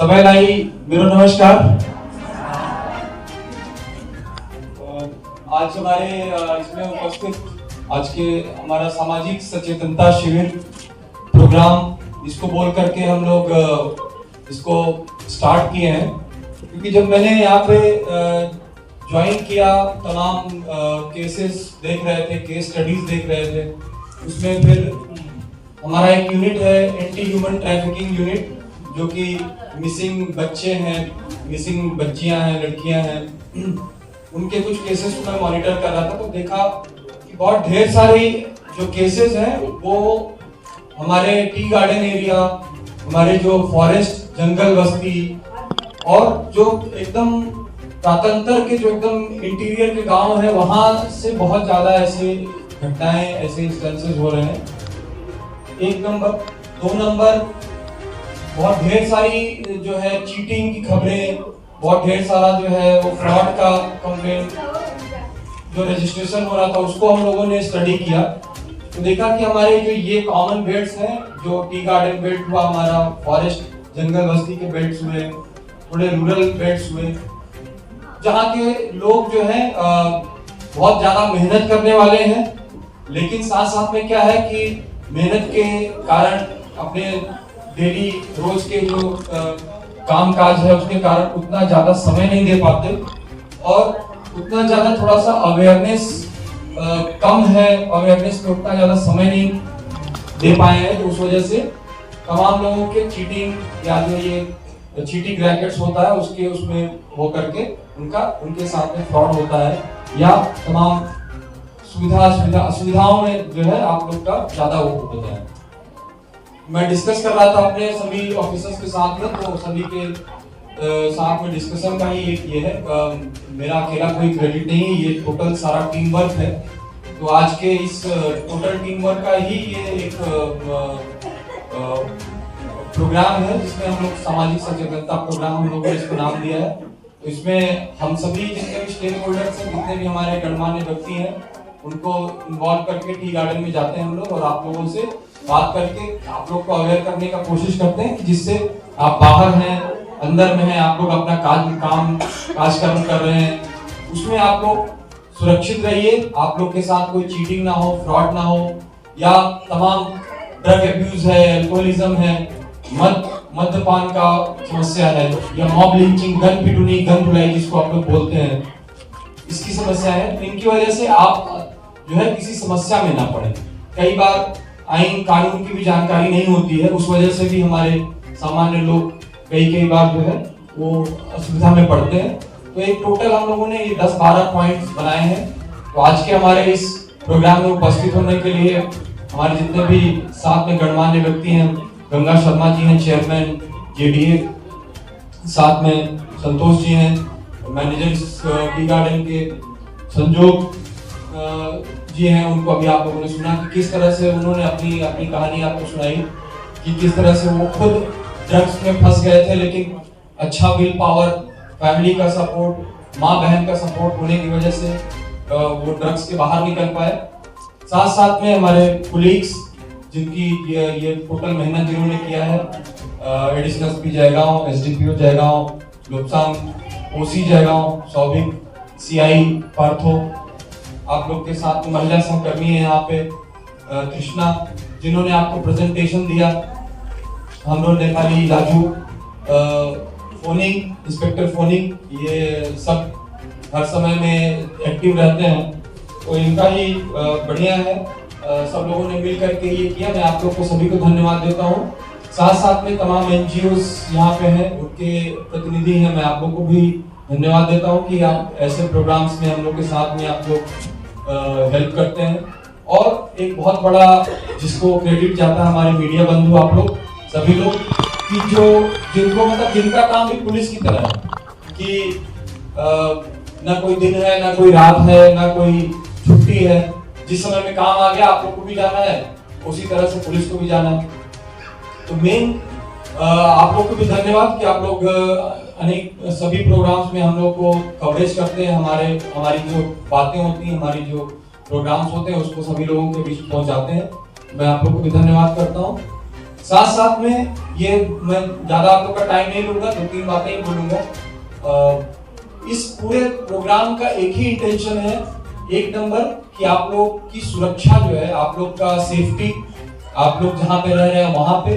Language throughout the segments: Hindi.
सगळ्यांनाही मेरो नमस्कार। आज हमारे इसमें उपस्थित आज के हमारा सामाजिक सचेतनता शिविर प्रोग्राम इसको बोल करके हम लोग इसको स्टार्ट किए हैं, क्योंकि जब मैंने यहाँ पे ज्वाइन किया तमाम केसेस देख रहे थे, केस स्टडीज देख रहे थे। उसमें फिर हमारा एक यूनिट है एंटी ह्यूमन ट्रैफिकिंग यूनिट, जो कि मिसिंग बच्चे हैं, मिसिंग बच्चियां हैं, लड़कियां हैं, उनके कुछ केसेस को मैं मॉनिटर कर रहा था। तो देखा कि बहुत ढेर सारे जो केसेस हैं वो हमारे टी गार्डन एरिया, हमारे जो फॉरेस्ट जंगल बस्ती और जो एकदम प्रांतांतर के जो एकदम इंटीरियर के गांव है वहां से बहुत ज्यादा ऐसे घटनाएं, ऐसे इंस्टेंसेस हो रहे हैं। 1 नंबर, 2 नंबर, बहुत ढेर सारी जो है चीटिंग की खबरें, बहुत ढेर सारा जो है वो फ्रॉड का कंप्लेंट जो रजिस्ट्रेशन हो रहा था उसको हम लोगों ने स्टडी किया। तो देखा कि हमारे जो ये कॉमन बेल्ट्स हैं, जो टी गार्डन बेल्ट हुआ, हमारा फॉरेस्ट जंगल बस्ती के बेल्ट्स हुए, थोड़े रूरल बेल्ट्स हुए, जहाँ के लोग जो है बहुत ज्यादा मेहनत करने वाले हैं, लेकिन साथ साथ में क्या है कि मेहनत के कारण अपने डेली रोज के जो काम काज है उसके कारण उतना ज्यादा समय नहीं दे पाते और उतना ज्यादा थोड़ा सा अवेयरनेस कम है, अवेयरनेस में उतना ज्यादा समय नहीं दे पाए हैं। तो उस वजह से तमाम लोगों के चीटिंग या जो ये चीटिंग रैकेट्स होता है उसके उसमें हो करके उनके साथ में फ्रॉड होता है, या तमाम सुविधाओं में जो है आप लोग का ज्यादा वो होता है। मैं डिस्कस कर रहा था अपने सभी ऑफिसर्स के साथ में, तो सभी के साथ में डिस्कशन का ही एक ये है, मेरा अकेला कोई क्रेडिट नहीं है, ये टोटल सारा टीम वर्क है। तो आज के इस टोटल टीम वर्क का ही ये एक प्रोग्राम है जिसमें हम लोग सामाजिक सचेतनता प्रोग्राम हम लोगों ने इसको नाम दिया है। तो इसमें हम सभी जितने भी स्टेक होल्डर्स हैं, जितने भी हमारे गणमान्य व्यक्ति हैं, उनको इन्वॉल्व करके टी गार्डन में जाते हैं हम लोग और आप लोगों से बात करके आप लोग को अवेयर करने का कोशिश करते हैं कि जिससे आप बाहर हैं, अंदर में हैं, आप लोग अपना काज कर्म कर रहे हैं, उसमें आप लोग सुरक्षित रहिए, आप लोग के साथ कोई चीटिंग ना हो, फ्रॉड ना हो, या तमाम ड्रग एब्यूज है, अल्कोहलिज्म है, मद्यपान का समस्या है, या मॉब लिंचिंग, गन पिटूनी, गन धुलाई जिसको आप लोग बोलते हैं, इसकी समस्या है। तो इनकी वजह से आप जो है किसी समस्या में ना पड़े। कई बार आईन कानून की भी जानकारी नहीं होती है, उस वजह से भी हमारे सामान्य लोग कई बार जो है वो असुविधा में पड़ते हैं। तो एक टोटल हम लोगों ने ये 10-12 पॉइंट्स बनाए हैं। तो आज के हमारे इस प्रोग्राम में उपस्थित होने के लिए हमारे जितने भी साथ में गणमान्य व्यक्ति हैं, गंगा शर्मा जी हैं चेयरमैन जेडीए, साथ में संतोष जी हैं मैनेजर टी गार्डन के, संजोग जी हैं, उनको अभी आप लोगों ने सुना कि किस तरह से उन्होंने अपनी कहानी आपको सुनाई कि किस तरह से वो खुद ड्रग्स में फंस गए थे, लेकिन अच्छा विल पावर, फैमिली का सपोर्ट, माँ बहन का सपोर्ट होने की वजह से वो ड्रग्स के बाहर निकल पाए। साथ साथ में हमारे कोलीग्स जिनकी ये टोटल मेहनत जिन्होंने किया है, additional SP Jaigaon, SDPO Jaigaon, Loksang OC Jaigaon, Saubhik CI Partho, आप लोग के साथ महिला सहकर्मी है यहाँ पे कृष्णा, जिन्होंने आपको प्रेजेंटेशन दिया, हम लोग Nepali Raju, phoning inspector phoning, ये सब हर समय में एक्टिव रहते हैं। तो इनका ही बढ़िया है, सब लोगों ने मिल करके ये किया। मैं आप लोग को सभी को धन्यवाद देता हूँ। साथ साथ में तमाम एनजीओस यहाँ पे हैं, उनके प्रतिनिधि हैं, मैं आप लोग को भी धन्यवाद देता हूँ कि आप ऐसे प्रोग्राम्स में हम लोग के साथ में आप लोग हेल्प करते हैं। और एक बहुत बड़ा जिसको क्रेडिट जाता है हमारे मीडिया बंधु, आप लोग सभी लोग, कि जो जिनको मतलब जिनका काम भी पुलिस की तरह है कि ना कोई दिन है, ना कोई रात है, ना कोई छुट्टी है, जिस समय में काम आ गया आप लोग को भी जाना है, उसी तरह से पुलिस को भी जाना है। तो मेन आप लोग को भी धन्यवाद कि आप लोग अनेक सभी प्रोग्राम्स में हम लोग को कवरेज करते हैं, हमारी जो बातें होती हैं, हमारी जो प्रोग्राम्स होते हैं उसको सभी लोगों के बीच पहुंचाते हैं। मैं आप लोग को भी धन्यवाद करता हूँ। साथ साथ में ये मैं ज्यादा आप लोग का टाइम नहीं लूंगा, 2-3 बातें ही बोलूंगा। इस पूरे प्रोग्राम का एक ही इंटेंशन है, एक नंबर, कि आप लोग की सुरक्षा जो है, आप लोग का सेफ्टी, आप लोग जहाँ पे रह रहे हैं वहां पे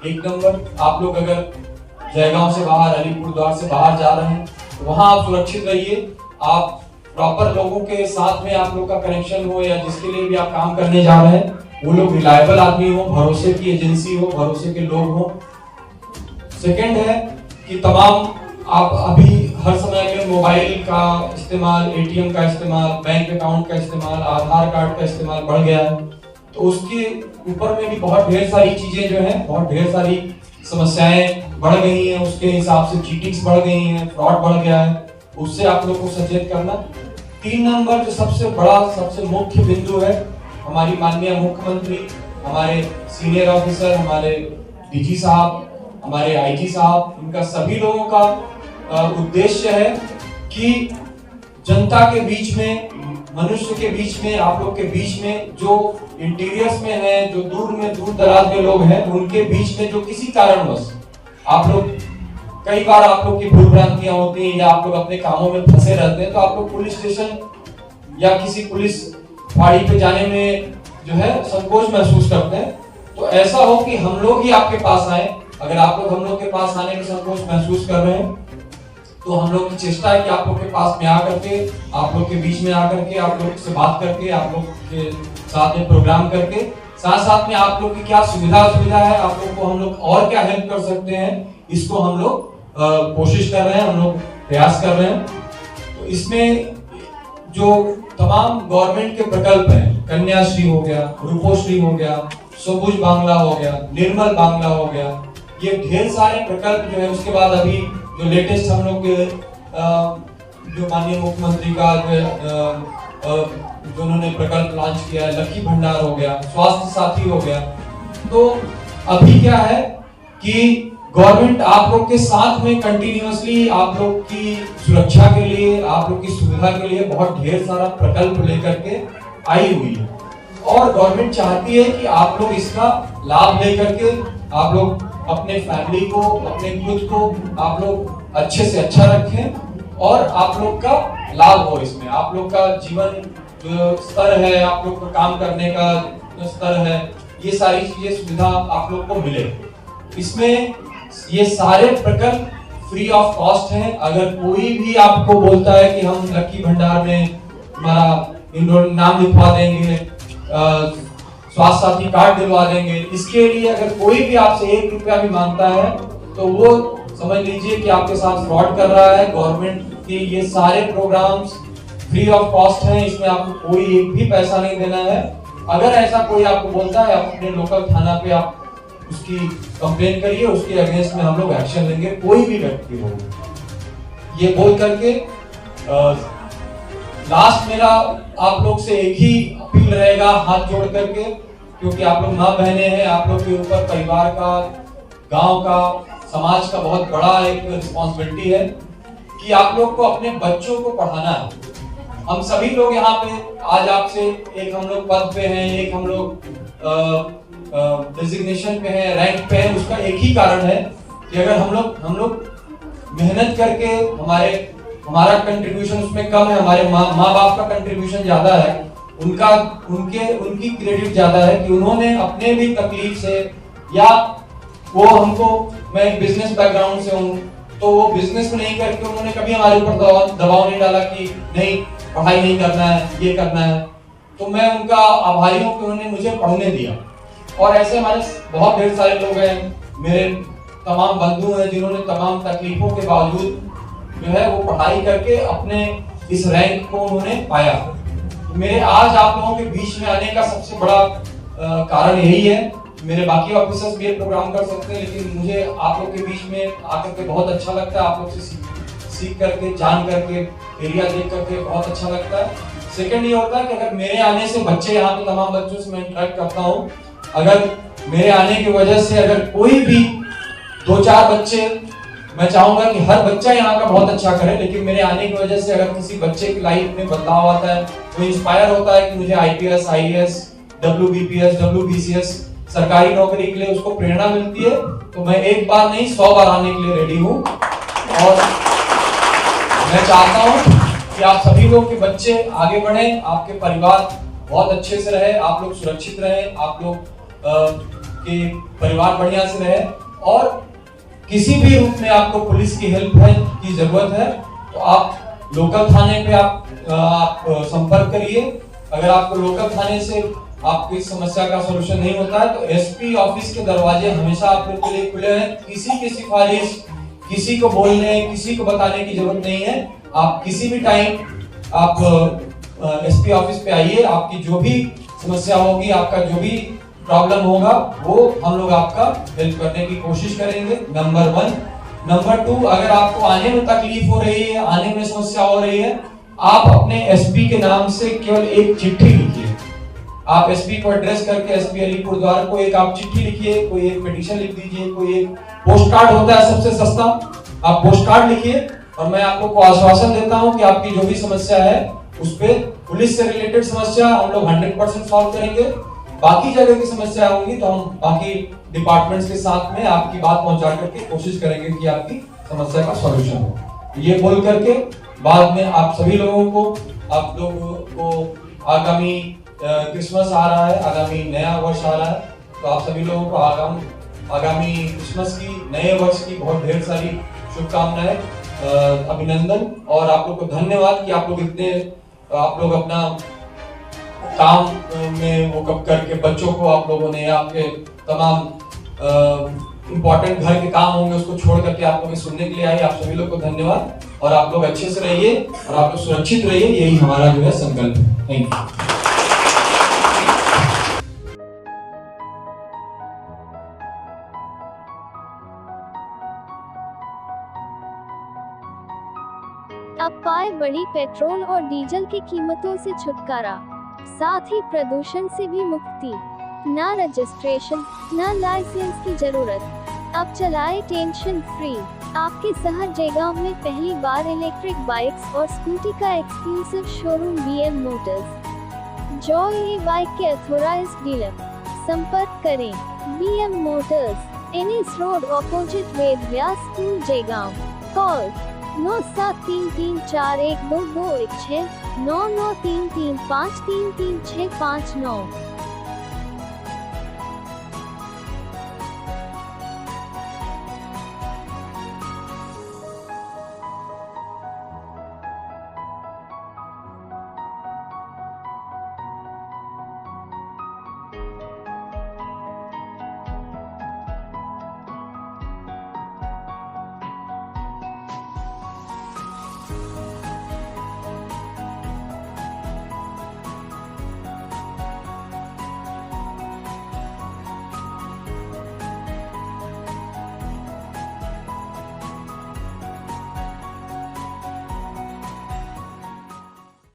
एक नंबर। आप लोग अगर जयगांव से बाहर, अलीपुरद्वार से बाहर जा रहे हैं तो वहां आप सुरक्षित रहिए। आप प्रॉपर लोगों के साथ में आप लोग का कनेक्शन हो, या जिसके लिए भी आप काम करने जा रहे हैं वो लोग रिलायबल आदमी हो, भरोसे की एजेंसी हो, भरोसे के लोग हो। सेकंड है कि तमाम आप अभी हर समय में मोबाइल का इस्तेमाल, एटीएम का इस्तेमाल, बैंक अकाउंट का इस्तेमाल, आधार कार्ड का इस्तेमाल बढ़ गया है, तो उसके ऊपर में भी बहुत ढेर सारी चीजें जो हैं, बहुत ढेर सारी समस्याएं बढ़ गई हैं। उसके हिसाब से चीटिंग्स बढ़ गई हैं, फ्रॉड बढ़ गया है, उससे आप लोग को सचेत करना। 3 नंबर जो सबसे बड़ा, सबसे मुख्य बिंदु है, हमारी माननीय मुख्यमंत्री, हमारे सीनियर ऑफिसर, हमारे डीजी साहब, हमारे आईजी साहब, इनका सभी लोगों का उद्देश्य है कि जनता के बीच में, मनुष्य के बीच में, आप लोग के बीच में, जो इंटीरियर्स में है, जो दूर दराज में लोग हैं, उनके बीच में जो किसी कारणवश आप लोग, कई बार आप लोग की भूल भ्रांतियां होती हैं या आप लोग अपने कामों में फंसे रहते हैं, तो आप लोग पुलिस स्टेशन या किसी पुलिस फाड़ी पे जाने में जो है संकोच महसूस करते हैं। तो ऐसा हो कि हम लोग ही आपके पास आए। अगर आप लोग हम लोग के पास आने में संकोच महसूस कर रहे हैं तो हम लोग की चेष्टा है कि आप लोग के पास में आकर के, आप लोग के बीच में आकर के, आप लोग से बात करके, आप लोग के साथ में प्रोग्राम करके, साथ साथ में आप लोग की क्या सुविधा है, आप लोग को हम लोग और क्या हेल्प कर सकते हैं, इसको हम लोग कोशिश कर रहे हैं, हम लोग प्रयास कर रहे हैं। तो इसमें जो तमाम गवर्नमेंट के प्रकल्प हैं, कन्याश्री हो गया, रूपोश्री हो गया, सबुज बांग्ला हो गया, निर्मल बांग्ला हो गया, ये ढेर सारे प्रकल्प जो है। उसके बाद अभी जो लेटेस्ट हम लोग के जो माननीय मुख्यमंत्री का जो उन्होंने प्रकल्प लॉन्च किया है, लकी भंडार हो गया, स्वास्थ्य साथी हो गया। तो अभी क्या है कि गवर्नमेंट आप लोग के साथ में कंटिन्यूअसली आप लोग की सुरक्षा के लिए, आप लोग की सुविधा के लिए बहुत ढेर सारा प्रकल्प लेकर के आई हुई है, और गवर्नमेंट चाहती है कि आप लोग इसका लाभ लेकर के आप लोग अपने फैमिली को, अपने खुद को आप लोग अच्छे से अच्छा रखें, और आप लोग का लाभ हो इसमें। आप लोग का जीवन जो स्तर है, आप लोग का काम करने का जो स्तर है, ये सारी चीजें, सुविधा आप लोग को मिले। इसमें ये सारे प्रकल्प फ्री ऑफ कॉस्ट हैं। अगर कोई भी आपको बोलता है कि हम लकी भंडार में हमारा नाम लिखवा देंगे, स्वास्थ्य साथी कार्ड दिलवा देंगे, इसके लिए अगर कोई भी आपसे 1 रुपया भी मांगता है तो वो समझ लीजिए कि आपके साथ फ्रॉड कर रहा है। गवर्नमेंट के ये सारे प्रोग्राम्स फ्री ऑफ कॉस्ट हैं, इसमें आपको कोई एक भी पैसा नहीं देना है। अगर ऐसा कोई आपको बोलता है, आप अपने लोकल थाना पे आप उसकी कंप्लेन करिए, उसके अगेंस्ट में हम लोग एक्शन लेंगे, कोई भी व्यक्ति हो। ये बोल करके लास्ट मेरा आप लोग से एक ही अपील रहेगा, हाथ जोड़ करके, क्योंकि आप लोग माँ बहने हैं, आप लोग के ऊपर परिवार का, गांव का, समाज का बहुत बड़ा एक रिस्पॉन्सिबिलिटी है कि आप लोग को अपने बच्चों को पढ़ाना है। हम सभी लोग यहाँ पे आज आपसे, एक हम लोग पद पे हैं, एक हम लोग डेजिग्नेशन पे है, रैंक पे है, उसका एक ही कारण है कि अगर हम लोग मेहनत करके, हमारा कंट्रीब्यूशन उसमें कम है, हमारे माँ बाप का कंट्रीब्यूशन ज्यादा है, उनकी क्रेडिट ज्यादा है कि उन्होंने अपने भी तकलीफ से, या वो हमको, मैं एक बिजनेस बैकग्राउंड से हूँ, तो वो बिजनेस में नहीं करके उन्होंने कभी हमारे ऊपर दबाव नहीं डाला कि नहीं पढ़ाई नहीं करना है, ये करना है। तो मैं उनका आभारी हूँ कि उन्होंने मुझे पढ़ने दिया। और ऐसे हमारे बहुत ढेर सारे लोग हैं, मेरे तमाम बंधु हैं, जिन्होंने तमाम तकलीफों के बावजूद जो है वो पढ़ाई करके अपने इस रैंक को उन्होंने पाया। मेरे आज आप लोगों के बीच में आने का सबसे बड़ा कारण यही है। मेरे बाकी ऑफिसर्स भी ये प्रोग्राम कर सकते हैं, लेकिन मुझे आप लोग के बीच में आकर के बहुत अच्छा लगता है। आप लोग से सीख करके, जान करके, एरिया देख करके बहुत अच्छा लगता है। सेकंड ये होता है कि अगर मेरे आने से बच्चे, यहाँ पे तमाम बच्चों से मैं इंटरेक्ट करता हूँ, अगर मेरे आने की वजह से अगर कोई भी 2-4 बच्चे, मैं चाहूंगा कि हर बच्चा यहाँ का बहुत अच्छा करे, लेकिन मेरे आने की वजह से अगर किसी बच्चे की लाइफ में बदलाव आता है, वो इंस्पायर होता है कि मुझे IPS, IAS, WBPS, WBCS सरकारी नौकरी के लिए उसको प्रेरणा मिलती है, तो मैं एक बार नहीं 100 बार आने के लिए रेडी हूँ। और मैं चाहता हूँ कि आप सभी लोग के बच्चे आगे बढ़े, आपके परिवार बहुत अच्छे से रहे, आप लोग सुरक्षित रहे, आप लोग के परिवार बढ़िया से रहे। और किसी भी रूप में आपको पुलिस की हेल्प है की जरूरत है तो आप लोकल थाने पे आप संपर्क करिए। अगर आपको लोकल थाने से आपकी समस्या का सलूशन नहीं होता है तो एसपी ऑफिस के दरवाजे हमेशा आप लोग के लिए खुले हैं। किसी की सिफारिश, किसी को बोलने, किसी को बताने की जरूरत नहीं है। आप किसी भी टाइम आप एसपी ऑफिस पे आइए, आपकी जो भी समस्या होगी, आपका जो भी प्रॉब्लम होगा, वो हम लोग आपका हेल्प करने की कोशिश करेंगे, नंबर 1। नंबर 2, अगर आपको आने में तकलीफ हो रही है, आने में समस्या हो रही है, आप अपने एसपी के नाम से केवल एक चिट्ठी लिखिए। आप एसपी को एड्रेस करके एसपी अलीपुर द्वार को एक आप चिट्ठी लिखिए, कोई एक पिटीशन लिख दीजिए, कोई एक पोस्ट कार्ड होता है सबसे सस्ता, आप पोस्ट कार्ड लिखिए। और मैं आप लोग को आश्वासन देता हूं कि आपकी जो भी समस्या है उस पे पुलिस से रिलेटेड समस्या हम लोग 100% सॉल्व करेंगे। बाकी जगह की समस्या होगी तो हम बाकी डिपार्टमेंट्स के साथ में आपकी बात पहुंचा करके कोशिश करेंगे कि आपकी समस्या का सॉल्यूशन हो। ये बोल करके बाद में आप सभी लोगों को आगामी क्रिसमस आ रहा है, आगामी नया वर्ष आ रहा है, तो आप सभी लोगों को आगामी क्रिसमस की, नए वर्ष की बहुत ढेर सारी शुभकामनाएं, अभिनंदन। और आप लोग को धन्यवाद कि आप लोग अपना काम में वो कब करके बच्चों को आप लोगों ने, आपके तमाम इम्पोर्टेंट घर के काम होंगे उसको छोड़ करके आप लोग सुनने के लिए आए। आप सभी लोग को धन्यवाद। और आप लोग अच्छे से रहिए और आप लोग सुरक्षित रहिए, यही हमारा जो है संकल्प है। Thank you. अब पाए बड़ी पेट्रोल और डीजल की कीमतों से छुटकारा, साथ ही प्रदूषण से भी मुक्ति। ना रजिस्ट्रेशन, ना लाइसेंस की जरूरत, अब चलाए टेंशन फ्री। आपके शहर जयगांव में पहली बार इलेक्ट्रिक बाइक्स और स्कूटी का exclusive showroom BM motors, joy e bike के अथोराइज्ड डीलर। संपर्क करें BM motors, NS road opposite Ved Vyas school Jaigaon. Call 9733412216 9933533659।